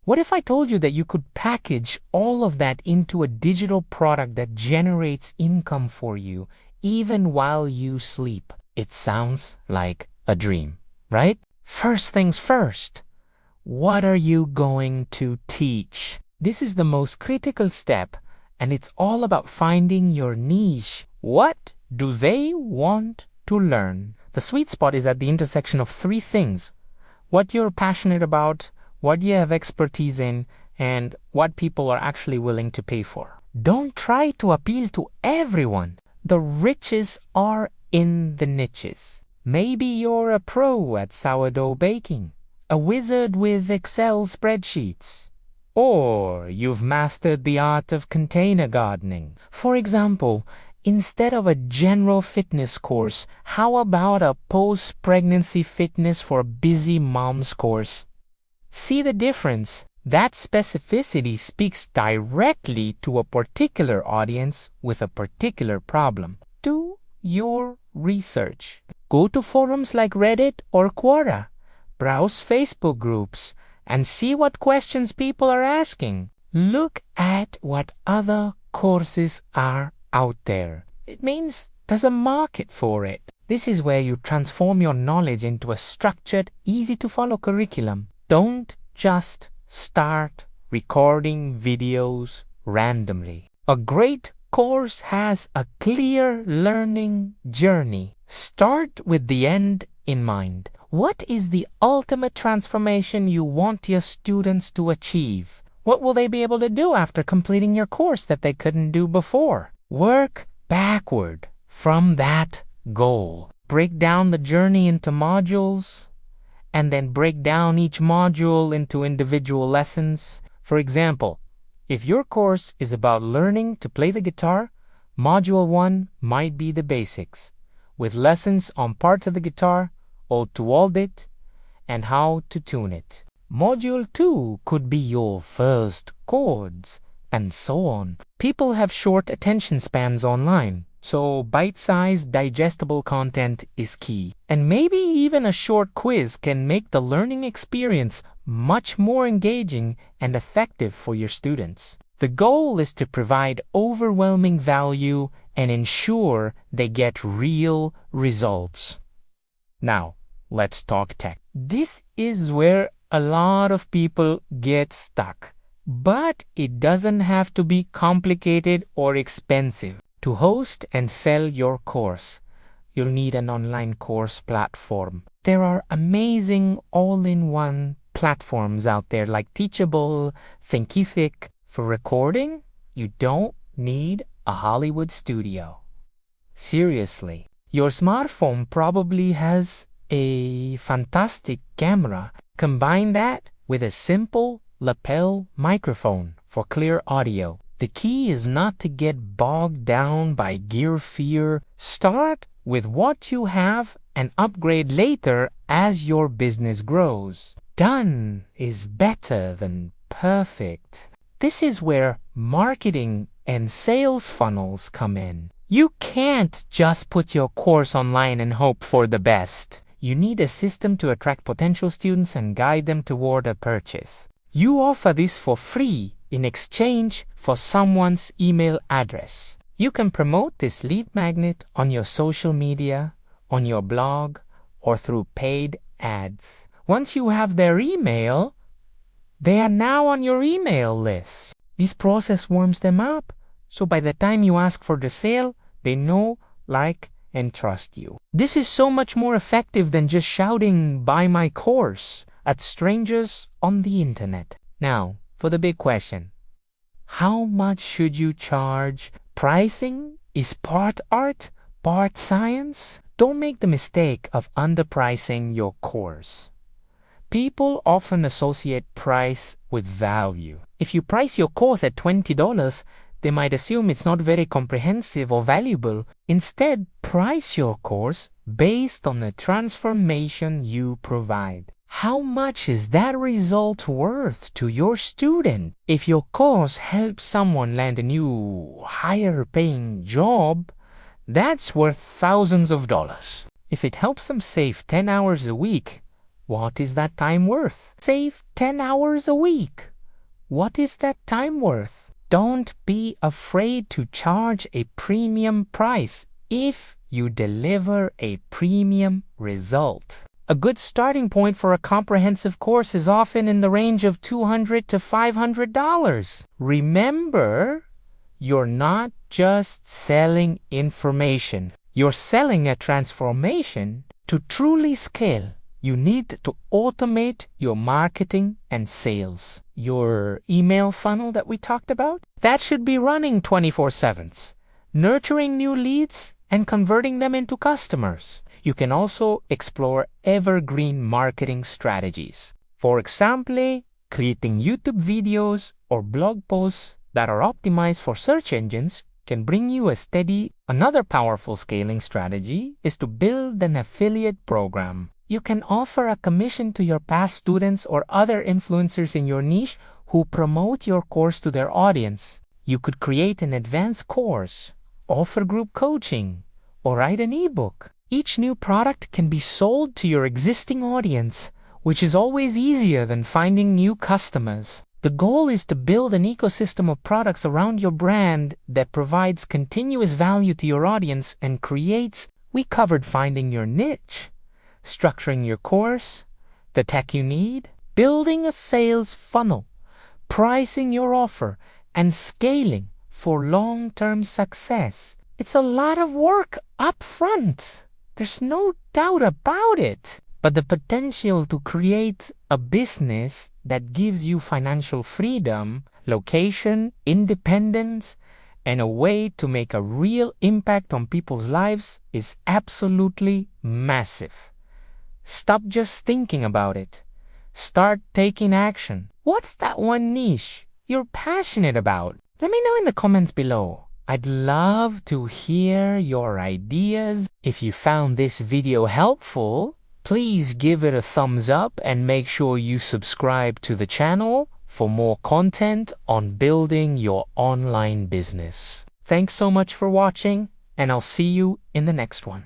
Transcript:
What if I told you that you could package all of that into a digital product that generates income for you, even while you sleep? It sounds like a dream, right? First things first, what are you going to teach? This is the most critical step, and it's all about finding your niche. What do they want to learn? The sweet spot is at the intersection of three things: what you're passionate about, what you have expertise in, and what people are actually willing to pay for. Don't try to appeal to everyone. The riches are in the niches. Maybe you're a pro at sourdough baking, a wizard with Excel spreadsheets, or you've mastered the art of container gardening. For example, instead of a general fitness course, how about a post-pregnancy fitness for busy moms course? See the difference? That specificity speaks directly to a particular audience with a particular problem. Do your research. Go to forums like Reddit or Quora. Browse Facebook groups and see what questions people are asking. Look at what other courses are out there. It means there's a market for it. This is where you transform your knowledge into a structured, easy-to-follow curriculum. Don't just start recording videos randomly. A great course has a clear learning journey. Start with the end in mind. What is the ultimate transformation you want your students to achieve? What will they be able to do after completing your course that they couldn't do before? Work backward from that goal. Break down the journey into modules, and then break down each module into individual lessons. For example, if your course is about learning to play the guitar, Module 1 might be the basics, with lessons on parts of the guitar, how to hold it, and how to tune it. Module 2 could be your first chords, and so on. People have short attention spans online, so bite-sized, digestible content is key. And maybe even a short quiz can make the learning experience much more engaging and effective for your students. The goal is to provide overwhelming value and ensure they get real results. Now, let's talk tech. This is where a lot of people get stuck, but it doesn't have to be complicated or expensive. To host and sell your course, you'll need an online course platform. There are amazing all-in-one platforms out there like Teachable, Thinkific. For recording, you don't need a Hollywood studio. Seriously, your smartphone probably has a fantastic camera. Combine that with a simple lapel microphone for clear audio. The key is not to get bogged down by gear fear. Start with what you have and upgrade later as your business grows. Done is better than perfect. This is where marketing and sales funnels come in. You can't just put your course online and hope for the best. You need a system to attract potential students and guide them toward a purchase. You offer this for free in exchange for someone's email address. You can promote this lead magnet on your social media, on your blog, or through paid ads. Once you have their email, they are now on your email list. This process warms them up, so by the time you ask for the sale, they know, like, and trust you. This is so much more effective than just shouting, "Buy my course," at strangers on the internet. Now, for the big question. How much should you charge? Pricing is part art, part science. Don't make the mistake of underpricing your course. People often associate price with value. If you price your course at $20, they might assume it's not very comprehensive or valuable. Instead, price your course based on the transformation you provide. How much is that result worth to your student? If your course helps someone land a new, higher-paying job, that's worth thousands of dollars. If it helps them save 10 hours a week, what is that time worth? Save 10 hours a week. What is that time worth? Don't be afraid to charge a premium price if you deliver a premium result. A good starting point for a comprehensive course is often in the range of $200 to $500. Remember, you're not just selling information. You're selling a transformation. To truly scale, you need to automate your marketing and sales. Your email funnel that we talked about, that should be running 24/7, nurturing new leads and converting them into customers. You can also explore evergreen marketing strategies. For example, creating YouTube videos or blog posts that are optimized for search engines can bring you a steady. Another powerful scaling strategy is to build an affiliate program. You can offer a commission to your past students or other influencers in your niche who promote your course to their audience. You could create an advanced course, offer group coaching, or write an ebook. Each new product can be sold to your existing audience, which is always easier than finding new customers. The goal is to build an ecosystem of products around your brand that provides continuous value to your audience and creates. We covered finding your niche, structuring your course, the tech you need, building a sales funnel, pricing your offer, and scaling for long-term success. It's a lot of work up front. There's no doubt about it. But the potential to create a business that gives you financial freedom, location, independence, and a way to make a real impact on people's lives is absolutely massive. Stop just thinking about it. Start taking action. What's that one niche you're passionate about? Let me know in the comments below. I'd love to hear your ideas. If you found this video helpful, please give it a thumbs up and make sure you subscribe to the channel for more content on building your online business. Thanks so much for watching, and I'll see you in the next one.